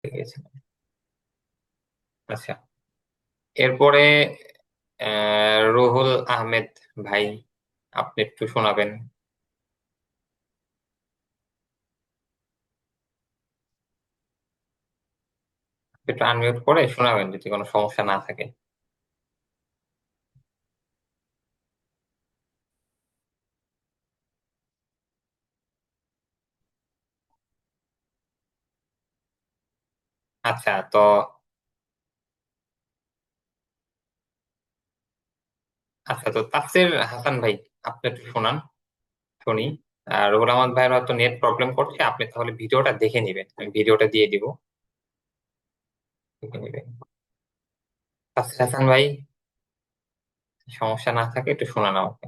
ঠিক আছে। আচ্ছা, এরপরে রুহুল আহমেদ ভাই, আপনি একটু শোনাবেন। একটু আনমিউট করে শোনাবেন যদি কোনো সমস্যা না থাকে। আচ্ছা তো, তাফসীর হাসান ভাই, আপনি একটু শোনান, শুনি। আর রুহুল আহমদ ভাইয়ের হয়তো নেট প্রবলেম করছে, আপনি তাহলে ভিডিওটা দেখে নিবেন, আমি ভিডিওটা দিয়ে দিব, দেখে নিবেন। তাফসীর হাসান ভাই, সমস্যা না থাকে একটু শোনান আমাকে।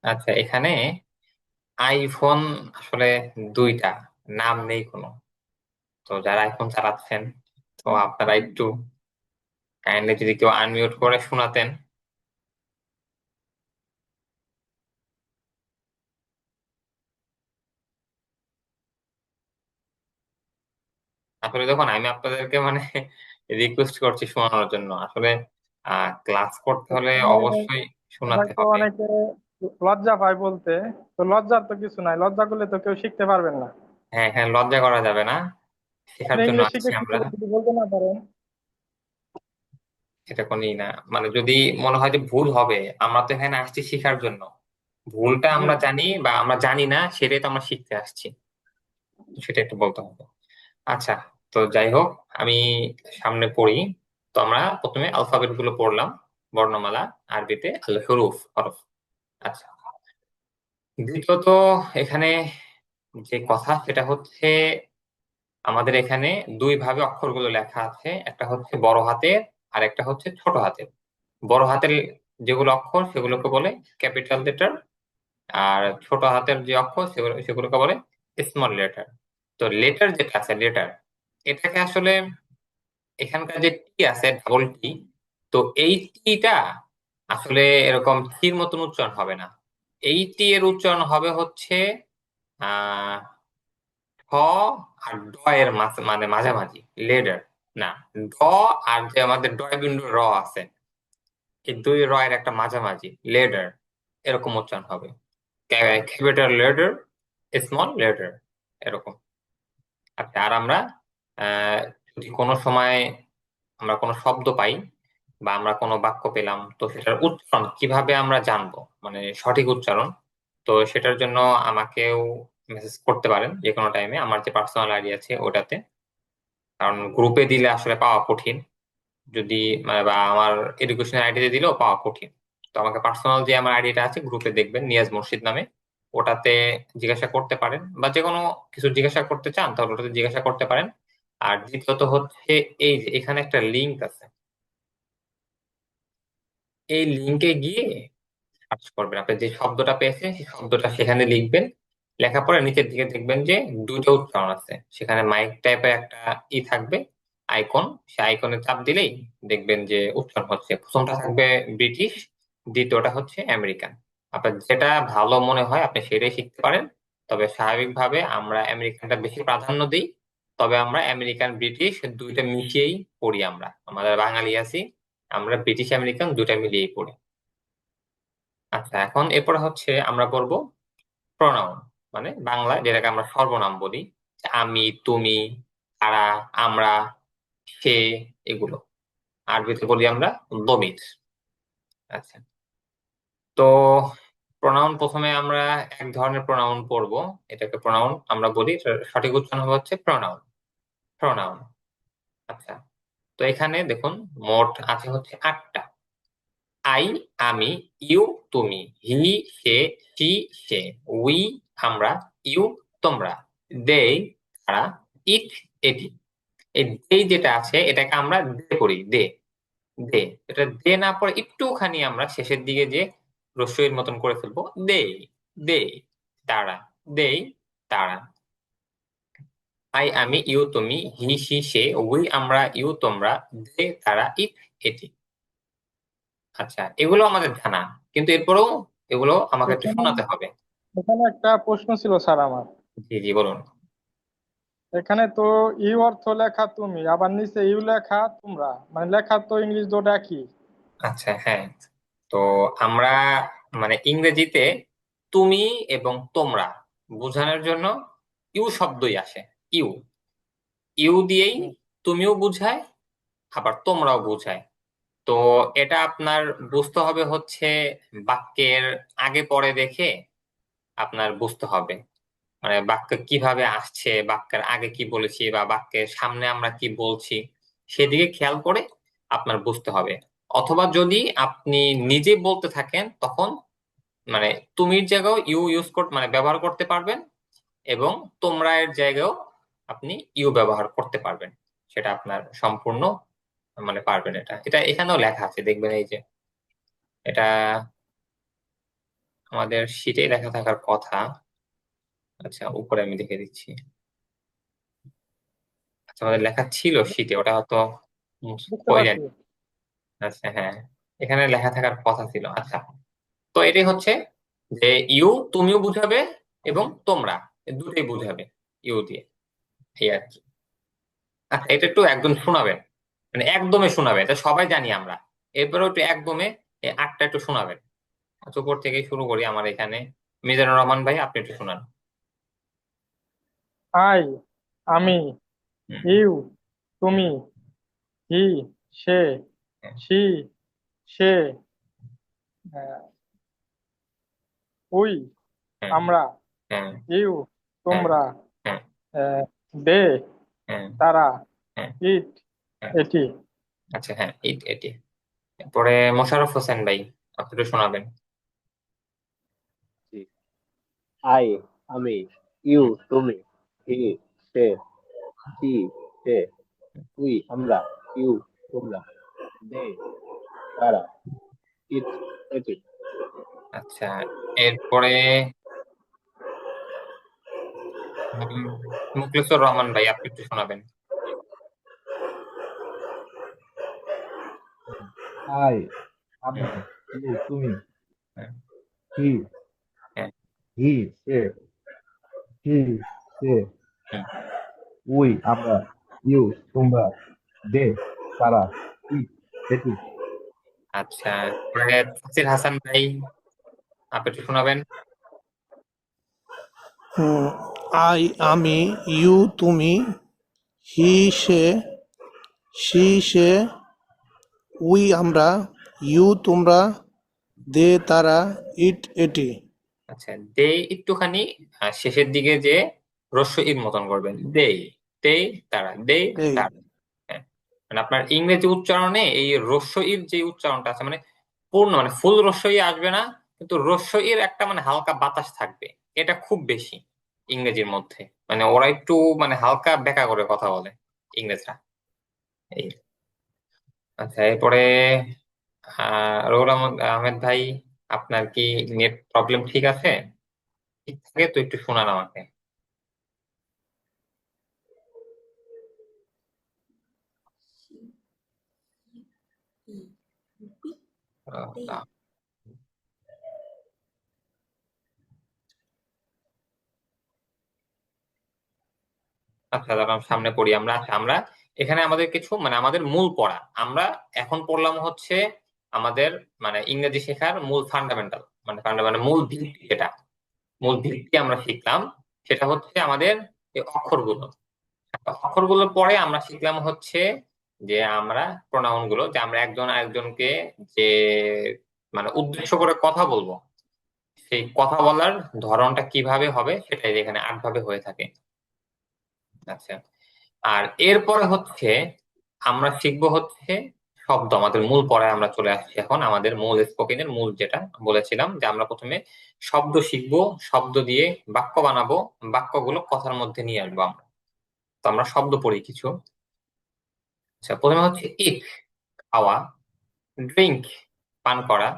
আচ্ছা, এখানে আইফোন আসলে দুইটা, নাম নেই কোনো। তো যারা আইফোন চালাচ্ছেন, তো আপনারা একটু কাইন্ডলি যদি কেউ আনমিউট করে শোনাতেন। আসলে দেখুন, আমি আপনাদেরকে মানে রিকোয়েস্ট করছি শোনানোর জন্য। আসলে ক্লাস করতে হলে এখানে অবশ্যই শোনাতে হয়তো হবে। অনেকে লজ্জা পায় বলতে। তো লজ্জার তো কিছু নাই, লজ্জা করলে তো কেউ শিখতে পারবেন না। হ্যাঁ, এখানে লজ্জা করা যাবে না, শেখার আপনি জন্য ইংলিশ আসছি শিখে কি আমরা। করে যদি বলতে না পারেন? এটা কোনই না, মানে যদি মনে হয় যে ভুল হবে, আমরা তো এখানে আসছি শেখার জন্য। ভুলটা জি। আমরা জানি বা আমরা জানি না, সেটাই তো আমরা শিখতে আসছি, তো সেটা একটু বলতে হবে। আচ্ছা, তো যাই হোক, আমি সামনে পড়ি। তো আমরা প্রথমে অ্যালফাবেট গুলো পড়লাম, বর্ণমালা, আরবিতে আল হুরুফ, হরফ। আচ্ছা, দ্বিতীয়ত এখানে যে কথা সেটা হচ্ছে, আমাদের এখানে দুই ভাবে অক্ষরগুলো লেখা আছে, একটা হচ্ছে বড় হাতের আর একটা হচ্ছে ছোট হাতের। বড় হাতের যেগুলো অক্ষর সেগুলোকে বলে ক্যাপিটাল লেটার, আর ছোট হাতের যে অক্ষর সেগুলোকে বলে স্মল লেটার। তো লেটার যেটা আছে, লেটার, এটাকে আসলে এখানকার যে টি আছে, ডাবল টি, তো এই টিটা আসলে এরকম টির মতন উচ্চারণ হবে না। এই টি এর উচ্চারণ হবে হচ্ছে আহ ঠ আর ড এর মানে মাঝামাঝি, লেডার, না, ড আর যে আমাদের ডয় বিন্দু র আছে, এই দুই র এর একটা মাঝামাঝি, লেডার, এরকম উচ্চারণ হবে। ক্যাপিটাল লেটার, স্মল লেটার, এরকম। আচ্ছা, আর আমরা আহ যদি কোনো সময় আমরা কোনো শব্দ পাই বা আমরা কোনো বাক্য পেলাম, তো সেটার উচ্চারণ কিভাবে আমরা জানবো, মানে সঠিক উচ্চারণ, তো সেটার জন্য আমাকেও মেসেজ করতে পারেন যে কোনো টাইমে, আমার যে পার্সোনাল আইডি আছে ওটাতে। কারণ গ্রুপে দিলে আসলে পাওয়া কঠিন, যদি মানে বা আমার এডুকেশনের আইডিতে দিলেও পাওয়া কঠিন। তো আমাকে পার্সোনাল যে আমার আইডিটা আছে গ্রুপে দেখবেন, নিয়াজ মুর্শিদ নামে, ওটাতে জিজ্ঞাসা করতে পারেন, বা যে কোনো কিছু জিজ্ঞাসা করতে চান তাহলে ওটাতে জিজ্ঞাসা করতে পারেন। আর দ্বিতীয়ত হচ্ছে, এই যে এখানে একটা লিংক আছে, এই লিংকে গিয়ে সার্চ করবেন, আপনি যে শব্দটা পেয়েছেন সেই শব্দটা সেখানে লিখবেন। লেখার পরে নিচের দিকে দেখবেন যে দুটো উচ্চারণ আছে, সেখানে মাইক টাইপের একটা থাকবে, আইকন। সে আইকনে চাপ দিলেই দেখবেন যে উচ্চারণ হচ্ছে, প্রথমটা থাকবে ব্রিটিশ, দ্বিতীয়টা হচ্ছে আমেরিকান। আপনার যেটা ভালো মনে হয় আপনি সেটাই শিখতে পারেন। তবে স্বাভাবিকভাবে আমরা আমেরিকানটা বেশি প্রাধান্য দিই। তবে আমরা আমেরিকান ব্রিটিশ দুইটা মিশিয়েই পড়ি, আমরা আমাদের বাঙালি আছি, আমরা ব্রিটিশ আমেরিকান দুইটা মিলিয়েই পড়ি। আচ্ছা, এখন এরপর হচ্ছে আমরা বলবো প্রনাউন, মানে বাংলায় যেটাকে আমরা সর্বনাম বলি, যে আমি, তুমি, তারা, আমরা, সে, এগুলো। আরবিতে বলি আমরা দমির। আচ্ছা, তো প্রনাউন প্রথমে আমরা এক ধরনের প্রনাউন পড়বো, এটাকে প্রনাউন আমরা বলি, এটার সঠিক উচ্চারণ হবে হচ্ছে প্রনাউন, প্রনাউন। আচ্ছা, তো এখানে দেখুন, মোট আছে হচ্ছে আটটা। আই, আমি, ইউ, তুমি, হি, সে, শি, সে, উই, আমরা, ইউ, তোমরা, দে, তারা, ইট, এটি। এই দে যেটা আছে এটাকে আমরা দে করি, দে, দে। এটা দে না পরে একটুখানি আমরা শেষের দিকে যে রস্বইয়ের মতন করে ফেলবো, দে, দে, তারা, দে, তারা। আই, আমি, ইউ, তুমি, হি, সি, সে, উই, আমরা, ইউ, তোমরা, দে, তারা, ইট, এটি। আচ্ছা, এগুলো আমাদের জানা। কিন্তু এরপরেও এগুলো আমাকে একটু এখানে শোনাতে হবে। এখানে একটা প্রশ্ন ছিল স্যার আমার। জি জি বলুন। এখানে তো ইউ অর্থ লেখা তুমি, আবার নিচে ইউ লেখা তোমরা, মানে লেখা তো ইংলিশ দুটো একই। আচ্ছা হ্যাঁ, তো আমরা মানে ইংরেজিতে তুমি এবং তোমরা বোঝানোর জন্য ইউ শব্দই আসে। ইউ, ইউ দিয়েই হুম। তুমিও বুঝায়, আবার তোমরাও বুঝায়। তো এটা আপনার বুঝতে হবে হচ্ছে বাক্যের আগে পরে দেখে আপনার বুঝতে হবে, মানে বাক্য কিভাবে আসছে, বাক্যের আগে কি বলেছি বা বাক্যের সামনে আমরা কি বলছি, সেদিকে খেয়াল করে আপনার বুঝতে হবে। অথবা যদি আপনি নিজে বলতে থাকেন তখন মানে তুমির জায়গাও ইউ ইউজ করতে মানে ব্যবহার করতে পারবেন, এবং তোমরা এর জায়গায়ও আপনি ইউ ব্যবহার করতে পারবেন। সেটা আপনার সম্পূর্ণ মানে পারবেন। এটা এটা এখানেও লেখা আছে, দেখবেন এই যে এটা আমাদের শিটে লেখা থাকার কথা। আচ্ছা উপরে আমি দেখে দিচ্ছি। আচ্ছা আমাদের লেখা ছিল শিটে, ওটা হয়তো বুঝতে কই পারছি। জানি। আচ্ছা হ্যাঁ, এখানে লেখা থাকার কথা ছিল। আচ্ছা, তো এটাই হচ্ছে যে ইউ তুমিও বুঝাবে এবং তোমরা দুটোই বুঝাবে ইউ দিয়ে, এই আর কি। আচ্ছা এটা একটু একদম শোনাবেন, মানে একদমে শোনাবেন, এটা সবাই জানি আমরা। এরপরেও একটু একদমে এই আটটা একটু শোনাবেন। আচ্ছা উপর থেকে শুরু করি, আমার এখানে মিজানুর রহমান ভাই আপনি একটু শোনান। আই আমি, হুম, ইউ তুমি, হি সে, হ্যাঁ, সি সে, উই হ্যাঁ, আমরা, হ্যাঁ, ইউ হ্যাঁ, তোমরা, হ্যাঁ, দে হ্যাঁ, তারা, হ্যাঁ, ইট হ্যাঁ। এটি। আচ্ছা হ্যাঁ, এটি। এরপরে মোশাররফ হোসেন ভাই আপনি একটু শোনাবেন। জি। আই আমি, ইউ হুম, তুমি, হি সে, সি সে, উই আমরা, ইউ তোমরা, দে তারা, ইট এটি। আচ্ছা এরপরে উম, মুখলেসুর রহমান ভাই আপনি একটু শোনাবেন। আই আমি, হুম, ইউ তুমি, হ্যাঁ, হি হ্যাঁ, হি সে, হি সে, হুম। উই আমরা, ইউ তোমরা, দে তারা, ইট এটি। আচ্ছা এরপরে তাসির হাসান ভাই আপনি একটু শোনাবেন। হুম, আমি, ইউ তুমি, হি সে, সি সে, উই আমরা, ইউ তোমরা, দে তারা, ইট এটি। আচ্ছা দে একটুখানি শেষের দিকে যে হ্রস্ব ইর মতন করবেন, দেই, দেই তারা, দেই এই তারা। হ্যাঁ, মানে আপনার ইংরেজি উচ্চারণে এই হ্রস্ব ইর যে উচ্চারণটা আছে মানে পূর্ণ মানে ফুল হ্রস্ব ই আসবে না, কিন্তু হ্রস্ব ইর একটা মানে হালকা বাতাস থাকবে। এটা খুব বেশি ইংরেজির মধ্যে, মানে ওরা একটু মানে হালকা ব্যাকা করে কথা বলে ইংরেজরা, এই। আচ্ছা এরপরে রুহুল আহমেদ ভাই আপনার কি নেট প্রবলেম ঠিক আছে? ঠিক থাকে তো একটু শোনান আমাকে। আহ, আচ্ছা দাঁড়ান সামনে পড়ি আমরা। আচ্ছা আমরা এখানে আমাদের কিছু মানে আমাদের মূল পড়া আমরা এখন পড়লাম হচ্ছে আমাদের মানে ইংরেজি শেখার মূল ফান্ডামেন্টাল, মানে মানে মূল ভিত্তি, যেটা মূল ভিত্তি আমরা শিখলাম সেটা হচ্ছে আমাদের এই অক্ষরগুলো। অক্ষরগুলোর পরে আমরা শিখলাম হচ্ছে যে আমরা প্রোনাউন গুলো, যে আমরা একজন আরেকজনকে যে মানে উদ্দেশ্য করে কথা বলবো, সেই কথা বলার ধরনটা কিভাবে হবে সেটাই এখানে 8 ভাবে হয়ে থাকে। আচ্ছা, আর এরপরে হচ্ছে আমরা শিখবো হচ্ছে শব্দ। আমাদের মূল পড়ায় আমরা চলে আসছি এখন, আমাদের মূল স্পোকেনের মূল যেটা বলেছিলাম যে আমরা প্রথমে শব্দ শিখবো, শব্দ দিয়ে বাক্য বানাবো, বাক্যগুলো কথার মধ্যে নিয়ে আসবো আমরা। তো আমরা শব্দ পড়ি কিছু। আচ্ছা প্রথমে হচ্ছে ইট খাওয়া, ড্রিঙ্ক পান করা,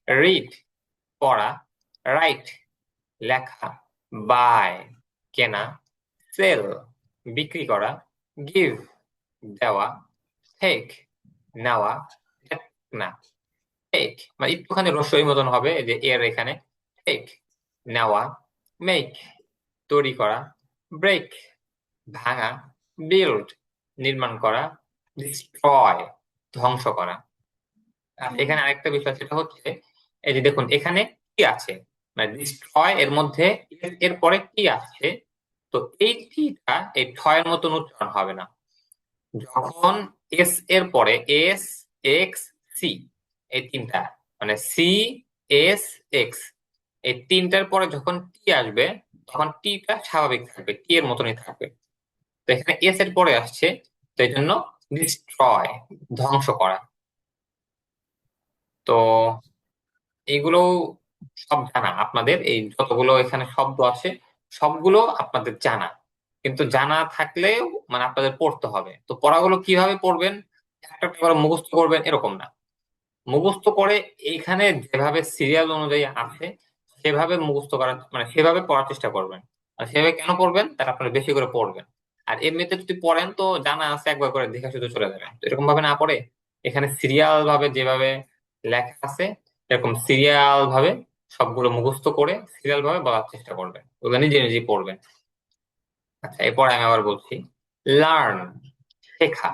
রিড পড়া, রাইট লেখা, বাই কেনা, সেল বিক্রি করা, গিভ দেওয়া, টেক নেওয়া, টেক না। টেক মানে একটুখানি রস্যই মতন হবে, এই যে এর এখানে। টেক নেওয়া, মেক তৈরি করা, ব্রেক ভাঙা, বিল্ড নির্মাণ করা, ডিস্ট্রয় ধ্বংস করা। আর এখানে আরেকটা বিষয় সেটা হচ্ছে, এই যে দেখুন এখানে কি আছে, মানে ডিস্ট্রয় এর মধ্যে এর পরে কি আছে, তো এই টিটা এই ঠয়ের মতন উচ্চারণ হবে না। যখন এস এর পরে এস এক্স সি এই তিনটা, মানে সি এস এক্স এই তিনটার পরে যখন টি আসবে, তখন টিটা স্বাভাবিক থাকবে, টি এর মতনই থাকবে। তো এখানে এস এর পরে আসছে, তো এই জন্য ডিস্ট্রয় ধ্বংস করা। তো এগুলো সব জানা আপনাদের, এই যতগুলো এখানে শব্দ আছে সবগুলো আপনাদের জানা, কিন্তু জানা থাকলেও মানে আপনাদের পড়তে হবে। তো পড়াগুলো কিভাবে পড়বেন, একটা একটা করে মুখস্থ করবেন এরকম না, মুখস্থ করে এইখানে যেভাবে সিরিয়াল অনুযায়ী আছে সেভাবে মুখস্থ করার মানে সেভাবে পড়ার চেষ্টা করবেন। আর সেভাবে কেন পড়বেন, তার আপনারা বেশি করে পড়বেন। আর এমনিতে যদি পড়েন তো জানা আছে একবার করে দেখা শুধু চলে যাবে, তো এরকম ভাবে না পড়ে এখানে সিরিয়াল ভাবে যেভাবে লেখা আছে এরকম সিরিয়াল ভাবে সবগুলো মুখস্থ করে সিরিয়াল ভাবে বলার চেষ্টা করবেন, ওগুলো নিজে নিজে পড়বেন। আচ্ছা, এরপর আমি আবার বলছি, লার্ন শেখা,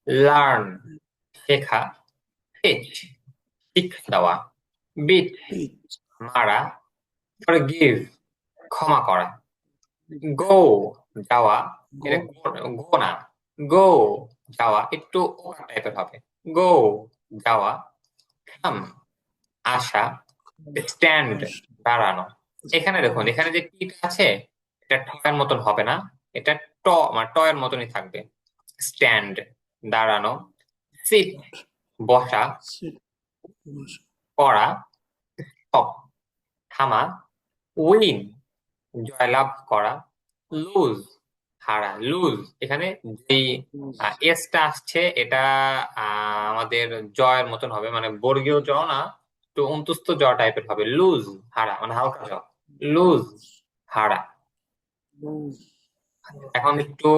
লার্ন শেখা, টিচ শিক্ষা দেওয়া, বিট মারা, ফরগিভ ক্ষমা করা, গো যাওয়া, এটা গো না, গো যাওয়া একটু ওভার টাইপের হবে, গো যাওয়া, কাম আসা, স্ট্যান্ড দাঁড়ানো। এখানে দেখুন এখানে যে টিটা আছে এটা ঠয়ের মতন হবে না, এটা ট মানে টয়ের মতনই থাকবে। স্ট্যান্ড দাঁড়ানো, সিট বসা, পড়া, স্টপ থামা, উইন জয়লাভ করা, লুজ হারা, লুজ এখানে যেই এসটা আসছে এটা আমাদের জয়ের মতন হবে, মানে বর্গীয় জ না, একটু অন্তুস্থ জ টাইপের হবে, লুজ হারা মানে হালকা জ, লুজ হারা। এখন একটু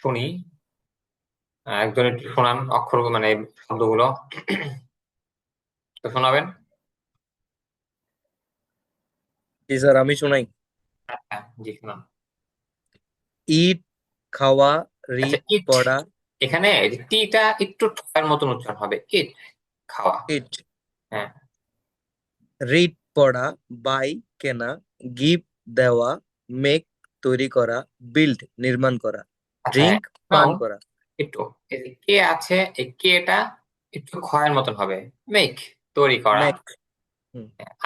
শুনি, একজন একটু শোনান অক্ষর মানে শব্দগুলো তো শোনাবেন। জি স্যার, আমি শোনাই। হ্যাঁ, জি শোনান। ইট খাওয়া, আচ্ছা, রিড ইট পড়া। এখানে টিটা একটু ঠয়ের মতন উচ্চারণ হবে, ইট খাওয়া। ইট হ্যাঁ, রিড পড়া, বাই কেনা, গিভ দেওয়া, মেক তৈরি করা, বিল্ড নির্মাণ করা, আচ্ছা ড্রিঙ্ক পান নাও করা। একটু, এই যে কে আছে এই কেটা একটু ক্ষয়ের মতন হবে, মেক তৈরি করা। মেক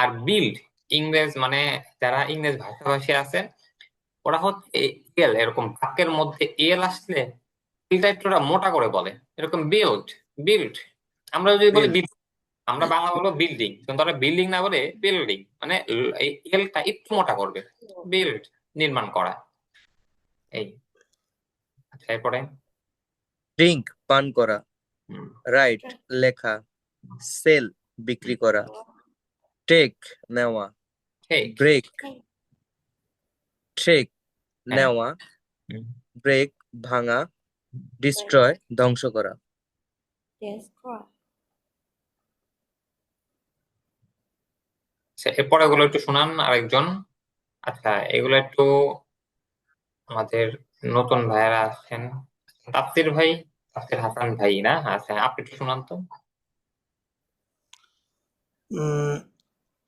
আর বিল্ড ইংরেজ মানে যারা ইংরেজ ভাষাভাষী আছে ওরা হচ্ছে এল, এরকম বাক্যের মধ্যে এল আসলে এলটা একটু ওরা মোটা করে বলে, এরকম বিল্ড বিল্ড। আমরা যদি বলি বিল্ড আমরা বাংলা বলবো বিল্ডিং, কিন্তু ওরা বিল্ডিং না বলে বিল্ডিং, মানে এই এলটা একটু মোটা করবে, বিল্ড নির্মাণ করা। এই আচ্ছা, এরপরে ড্রিঙ্ক পান করা, হুম, রাইট লেখা, সেল বিক্রি করা, টেক নেওয়া, ঠিক ব্রেক ট্রেক হ্যাঁ, নেওয়া, হুম। ব্রেক ভাঙা, ডিস্ট্রয় ধ্বংস করা। আচ্ছা, এরপরে এগুলো একটু শোনান আরেকজন। আচ্ছা, এগুলো একটু আমাদের নতুন ভাইয়ারা আছেন, তাফসির ভাই, তাফসির হাসান ভাই না? আচ্ছা, আপনি একটু শোনান তো।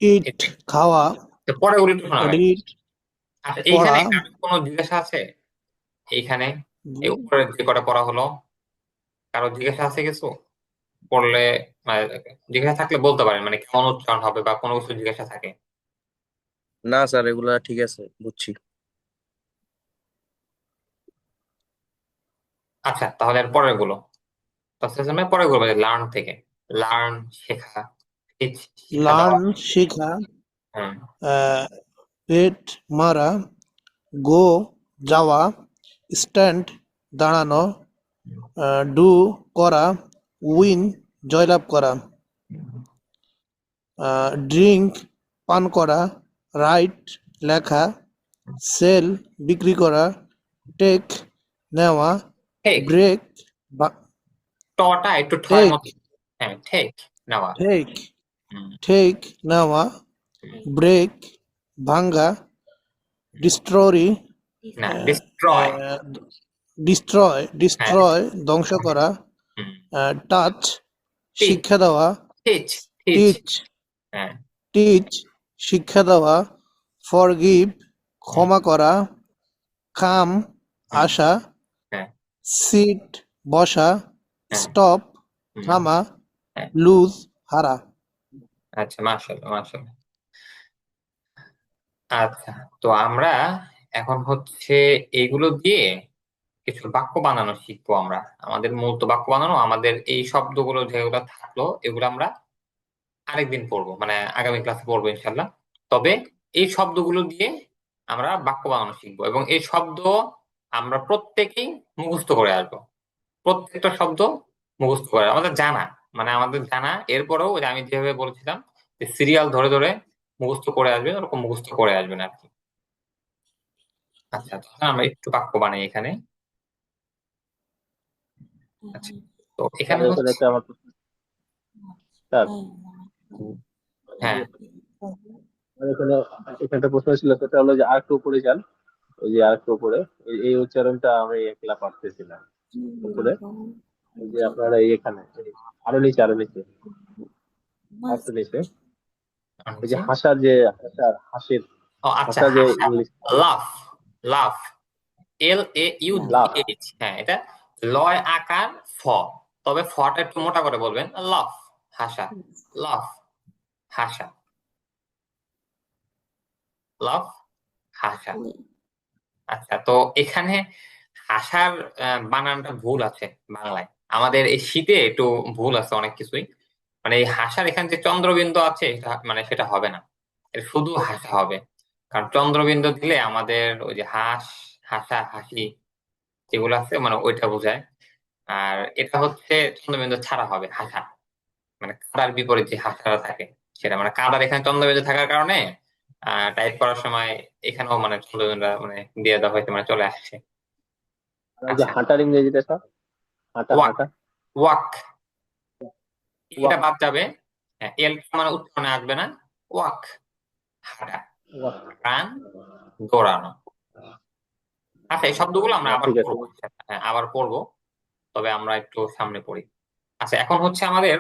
ইট খাওয়া, তো পরে ওগুলো একটু শোনাবেন। রিড আচ্ছা, এইখানে পড়া, কারো কোনো জিজ্ঞাসা আছে? এইখানে এই উপরে যে কটা পড়া হলো কারো জিজ্ঞাসা আছে কিছু পড়লে, মানে জিজ্ঞাসা থাকলে বলতে পারেন, মানে কেমন উচ্চারণ হবে বা কোনো কিছু জিজ্ঞাসা থাকে। না স্যার, এগুলা ঠিক আছে, বুঝছি। আচ্ছা, তাহলে এর পরের গুলো তাফসির পরের গুলো লার্ন থেকে, লার্ন শেখা, teach শিক্ষা দেওয়া, লার্ন শেখা, হুম, পেট মারা, গো যাওয়া, স্ট্যান্ড দাঁড়ানো, ডু করা, উইন জয়লাভ করা, ড্রিঙ্ক পান করা, রাইট লেখা, সেল বিক্রি করা, টেক নেওয়া, ঠিক ব্রেক টটা একটু ঠয়ের টেক মতো, হ্যাঁ, টেক নেওয়া। টেক হুম, টেক নেওয়া, হুম। ব্রেক ভাঙ্গা, ডিস্ট্রয় না, ডিস্ট্রয়। ডিস্ট্রয় হ্যাঁ, ডিস্ট্রয় ধ্বংস করা, হুম। টাচ টিচ শিক্ষা দেওয়া, টিচ টিচ টিচ হ্যাঁ। টিচ শিক্ষা দেওয়া, ফরগিভ হুম, ক্ষমা করা, কাম হুম, আসা, হ্যাঁ, সিট বসা, হ্যাঁ, স্টপ হুম, থামা, হ্যাঁ। লুজ হারা। আচ্ছা, মাশাআল্লাহ, মাশাআল্লাহ। আচ্ছা, তো আমরা এখন হচ্ছে এগুলো দিয়ে কিছু বাক্য বানানো শিখবো আমরা। আমাদের মূল তো বাক্য বানানো, আমাদের এই শব্দগুলো যেগুলো থাকলো এগুলো আমরা আরেকদিন পড়বো, মানে আগামী ক্লাসে পড়বো ইনশাল্লাহ। তবে এই শব্দগুলো দিয়ে আমরা বাক্য বানানো শিখবো এবং এই শব্দ আমরা প্রত্যেকেই মুখস্থ করে আসবো। প্রত্যেকটা শব্দ মুখস্থ করে আমাদের জানা, মানে আমাদের জানা, এরপরেও ওই যে আমি যেভাবে বলেছিলাম যে সিরিয়াল ধরে ধরে মুখস্থ করে আসবেন, ওরকম মুখস্থ করে আসবেন আর কি। আচ্ছা, তখন আমরা একটু বাক্য বানাই এখানে। আচ্ছা, তো এখানে স্যার এখানে হচ্ছে একটা আমার স্যার হ্যাঁ, আমার এখানে এখানে একটা প্রশ্ন ছিল, সেটা হলো যে আরেকটু উপরে যান, ওই যে আরেকটু উপরে, এই উচ্চারণটা আমি একলা পারতেছি না। উপরে ওই যে আপনারা এখানে আরো নিচে, আরো নিচে, আরেকটু নিচে, ওই যে আচ্ছা। হাসার যে হাসির ও আচ্ছা, হাসা যে হাসা, ইংলিশ লাফ, লাফ, লাভ। LAUGH, হ্যাঁ, এটা লয় আকার ফ, তবে ফটা একটু মোটা করে বলবেন, লাফ, হাসা, লাফ, হাসা, লাফ, হাসা। আচ্ছা, তো এখানে হাসার বানানটা ভুল আছে বাংলায়, আমাদের এই শীতে একটু ভুল আছে অনেক কিছুই। মানে এই হাসার এখানে যে চন্দ্রবিন্দু আছে এটা মানে সেটা হবে না, এটা শুধু হাসা হবে। কারণ চন্দ্রবিন্দু দিলে আমাদের ওই যে হাস, হাসা, হাসি যেগুলো আছে মানে ওইটা বোঝায়। আর এটা হচ্ছে চন্দ্রবিন্দু ছাড়া হবে হাসা, মানে কাদার বিপরীত যে হাসাটা থাকে সেটা, মানে কাদার এখানে চন্দ্রবিন্দু থাকার কারণে টাইপ করার সময় এখানেও মানে চন্দ্রবিন্দু মানে দিয়ে দেওয়া হয়েছে, মানে চলে আসছে। আর ওই যে আচ্ছা, হাঁটার ইংরেজিটা স্যার, হাঁটা ওয়াক, হাঁটা ওয়াক, এটা ওয়াক বাদ যাবে। হ্যাঁ, এল মানে উচ্চারণে আসবে না। ওয়াক, হাঁটা, ওয়াক। রান, দৌড়ানো। আচ্ছা, এই শব্দগুলো আমরা আবার ঠিক আছে। পড়বো। হ্যাঁ, আবার পড়বো, তবে আমরা একটু সামনে পড়ি। আচ্ছা, এখন হচ্ছে আমাদের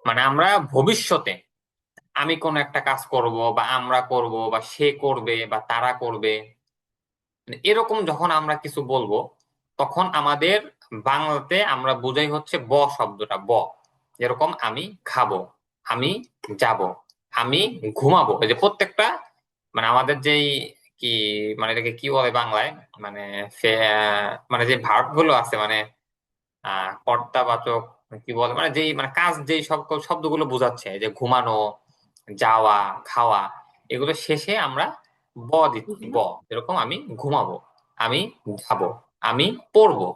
মানে আমরা ভবিষ্যতে আমি কোন একটা কাজ করব বা আমরা করব বা সে করবে বা তারা করবে, মানে এরকম যখন আমরা কিছু বলবো তখন আমাদের বাংলাতে আমরা বুঝাই হচ্ছে ব শব্দটা, ব। যেরকম আমি খাবো, আমি যাব, আমি ঘুমাবো, এই যে প্রত্যেকটা মানে আমাদের যেই কি মানে এটাকে কি বলে বাংলায়, মানে মানে যে ভার্ব গুলো আছে, মানে কর্তাবাচক কি বলে, মানে যেই মানে কাজ যেই সব শব্দগুলো বোঝাচ্ছে, যে ঘুমানো, যাওয়া, খাওয়া, এগুলো শেষে আমরা ব দিচ্ছি, ব। এরকম আমি ঘুমাবো, আমি যাব, আমি পড়বো।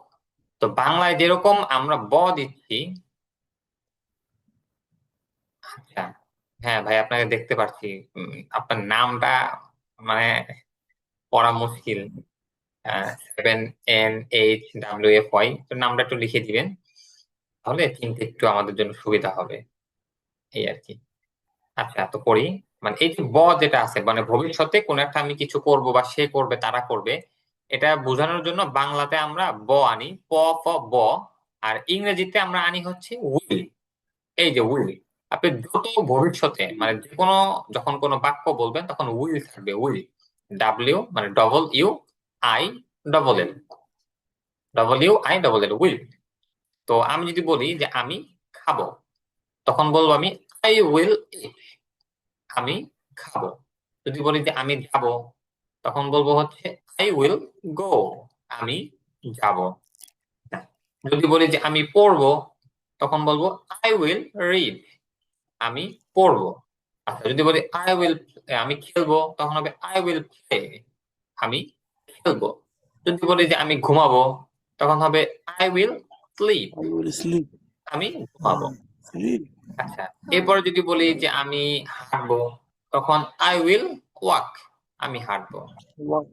তো বাংলায় যেরকম আমরা ব দিচ্ছি। আচ্ছা, হ্যাঁ ভাই, আপনাকে দেখতে পাচ্ছি। আপনার নামটা মানে পড়া মুশকিল, 7NHWFY, তো নামটা একটু লিখে দিবেন, তাহলে চিনতে একটু আমাদের জন্য সুবিধা হবে, এই আর কি। আচ্ছা, তো করি, মানে এই যে ব যেটা আছে, মানে ভবিষ্যতে কোন একটা আমি কিছু করব বা সে করবে তারা করবে, এটা বোঝানোর জন্য বাংলাতে আমরা ব আনি, প, ফ, ব। আর ইংরেজিতে আমরা আনি হচ্ছে উইল। এই যে উইল, আপনি দ্রুত ভবিষ্যতে মানে যে কোনো যখন কোনো বাক্য বলবেন তখন উইল থাকবে, উইল, ডাব্লিউ মানে WUI, double L, WUI, will. তো আমি যদি বলি যে আমি খাবো, তখন বলবো আমি আই উইল ইট, আমি খাবো। যদি বলি যে আমি যাব, তখন বলবো হচ্ছে আই উইল গো, আমি যাব। যদি বলি যে আমি পড়বো, তখন বলবো আই উইল রিড, আমি পড়বো। আচ্ছা, যদি বলি আই উইল, আমি খেলবো, তখন হবে আই উইল প্লে, আমি খেলবো। যদি বলি যে আমি ঘুমাবো, তখন হবে I will slip, I will sleep. আমি ঘুমাবো। Sleep. আচ্ছা, এরপরে যদি বলি যে আমি হাঁটবো, তখন আই উইল ওয়াক, আমি হাঁটবো। Walk.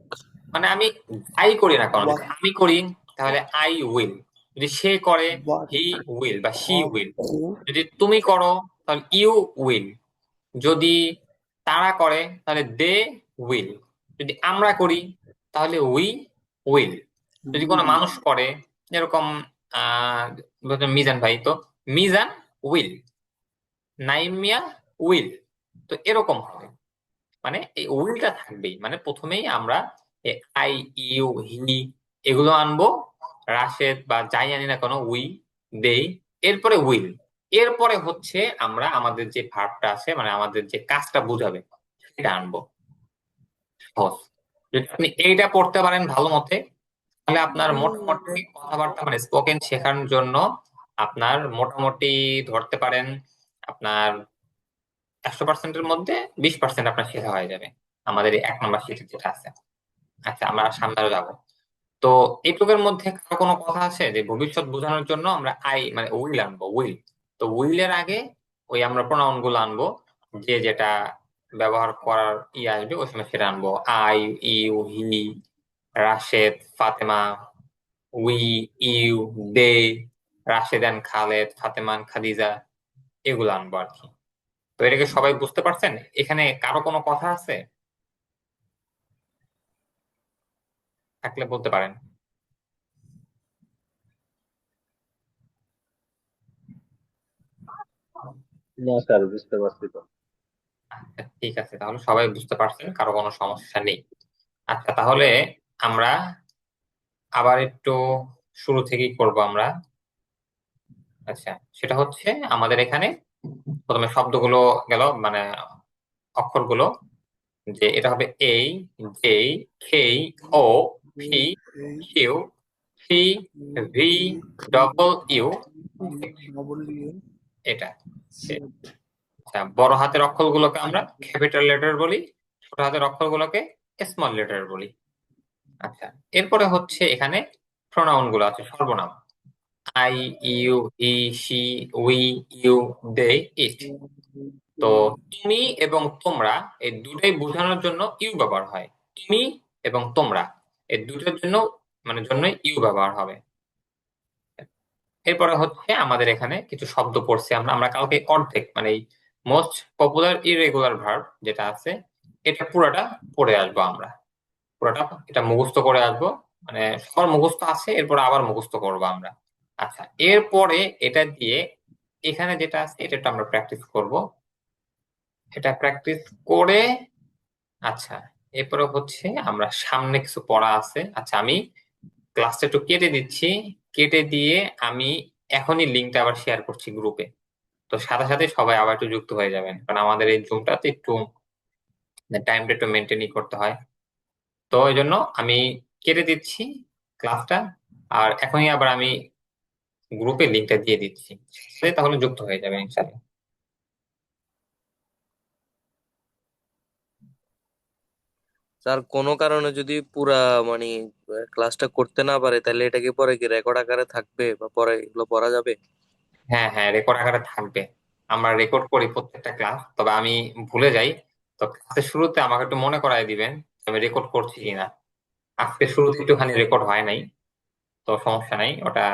মানে আমি যাই করি না কেন, যদি Walk. আমি করি তাহলে আই উইল, যদি সে করে what হি উইল বা শি what উইল। who যদি তুমি করো তাহলে ইউ উইল। যদি তারা করে তাহলে দে উইল। যদি আমরা করি তাহলে উই উইল। যদি কোনো will মানুষ করে, যেরকম মিজান ভাই, তো মিজান উইল, নাইম মিয়া উইল। তো এরকম হবে, মানে এই উইলটা থাকবেই। মানে প্রথমেই আমরা আই, ইউ, হি এগুলো আনবো, রাশেদ বা যাই আনি না কেন উই, দেই, এরপরে উইল। এরপরে হচ্ছে আমরা আমাদের যে ভার্বটা আছে, মানে আমাদের যে কাজটা বুঝাবে সেটা আনবো। সহজ। যদি আপনি এইটা পড়তে পারেন ভালো মতে, তাহলে আপনার মোটামুটি কথাবার্তা মানে স্পোকেন শেখানোর জন্য আপনার মোটামুটি ধরতে পারেন আপনার 100%-এর মধ্যে 20% আপনার শেখা হয়ে যাবে আমাদের এই 1 নম্বর শিটে যেটা আছে। আচ্ছা, আমরা সামনে আরো যাবো। তো এইটুকুর মধ্যে কারো কোনো কথা আছে যে ভবিষ্যৎ বোঝানোর জন্য আমরা আই মানে উইল আনবো, উইল। তো উইলের আগে ওই আমরা প্রোনাউন গুলো আনবো, যে যেটা ব্যবহার করার আসবে ওই সময় সেটা আনবো। I, you, he, Rashed, Fatema, we, you, they, Rashed and Khaled, Fatema and Khadija, এগুলো আনবো আর কি। তো এটাকে সবাই বুঝতে পারছেন? এখানে কারো কোনো কথা আছে থাকলে বলতে পারেন। না স্যার, বুঝতে পারছি তো। আচ্ছা, ঠিক আছে, তাহলে সবাই বুঝতে পারছেন, কারো কোনো সমস্যা নেই। আচ্ছা, তাহলে আমরা আবার একটু শুরু থেকেই করব আমরা। আচ্ছা, সেটা হচ্ছে আমাদের এখানে প্রথমে শব্দগুলো গেল, মানে অক্ষরগুলো, যে এটা হবে A, J, K, O, P, Q, C, V, double u, W এটা। Z আচ্ছা, বড় হাতের অক্ষরগুলোকে আমরা ক্যাপিটাল লেটার বলি, ছোট হাতের অক্ষরগুলোকে স্মল লেটার বলি। আচ্ছা, এরপরে হচ্ছে এখানে প্রোনাউন গুলো আছে, সর্বনাম। I, you, he, she, we, you, they, it. তো তুমি এবং তোমরা এই দুটাই বোঝানোর জন্য ইউ ব্যবহার হয়। তুমি এবং তোমরা এই দুটোর জন্য মানে জন্যই ইউ ব্যবহার হবে। এরপরে হচ্ছে আমাদের এখানে কিছু শব্দ পড়ছি আমরা আমরা কালকে অর্ধেক, মানে এই মোস্ট পপুলার ইরেগুলার ভার্ব যেটা আছে এটা পুরোটা পড়ে আসবো আমরা। পুরোটা এটা মুখস্থ করে আসবো, মানে সবার মুখস্থ আছে, এরপর আবার মুখস্থ করবো আমরা। আচ্ছা, এরপরে এটা দিয়ে এখানে যেটা আছে এটা একটু আমরা প্র্যাকটিস করব। এটা প্র্যাকটিস করে আচ্ছা, এরপরে হচ্ছে আমরা সামনে কিছু পড়া আছে। আচ্ছা, আমি ক্লাসটা একটু কেটে দিচ্ছি, কেটে দিয়ে আমি এখনই লিঙ্কটা আবার শেয়ার করছি গ্রুপে। তো সাথে সাথে সবাই আবার একটু যুক্ত হয়ে যাবেন, কারণ আমাদের এই জুমটাতে একটু টাইমটা একটু মেনটেনই করতে হয়। তো এই জন্য আমি কেটে দিচ্ছি ক্লাসটা, আর এখনই আবার আমি গ্রুপে লিঙ্কটা দিয়ে দিচ্ছি, তাহলে যুক্ত হয়ে যাবে ইনশাআল্লাহ। স্যার কোনো কারণে যদি পুরা মানে ক্লাসটা করতে না পারে তাহলে এটা কি পরে কি রেকর্ড আকারে থাকবে বা পরে এগুলো পড়া যাবে? হ্যাঁ হ্যাঁ, রেকর্ড আকারে থাকবে। আমরা রেকর্ড করি প্রত্যেকটা ক্লাস, তবে আমি ভুলে যাই। তো ক্লাসের শুরুতে আমাকে একটু মনে করায় দিবেন যে আমি রেকর্ড করছি কিনা। আজকে শুরুতে একটুখানি রেকর্ড হয় নাই, তো সমস্যা নাই ওটা,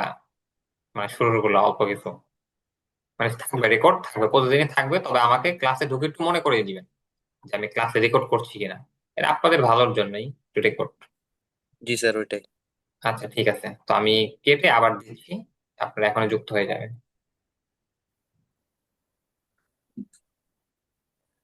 মানে শুরুর গুলো অল্প কিছু, মানে থাকবে, রেকর্ড থাকবে, প্রতিদিনই থাকবে। তবে আমাকে ক্লাসে ঢুকে একটু মনে করিয়ে দিবেন যে আমি ক্লাসে রেকর্ড করছি কিনা। এটা আপনাদের ভালোর জন্যই, একটু রেকর্ড। জি স্যার, ওইটাই। আচ্ছা, ঠিক আছে, তো আমি কেটে আবার দিচ্ছি, আপনারা এখনো যুক্ত হয়ে যাবেন।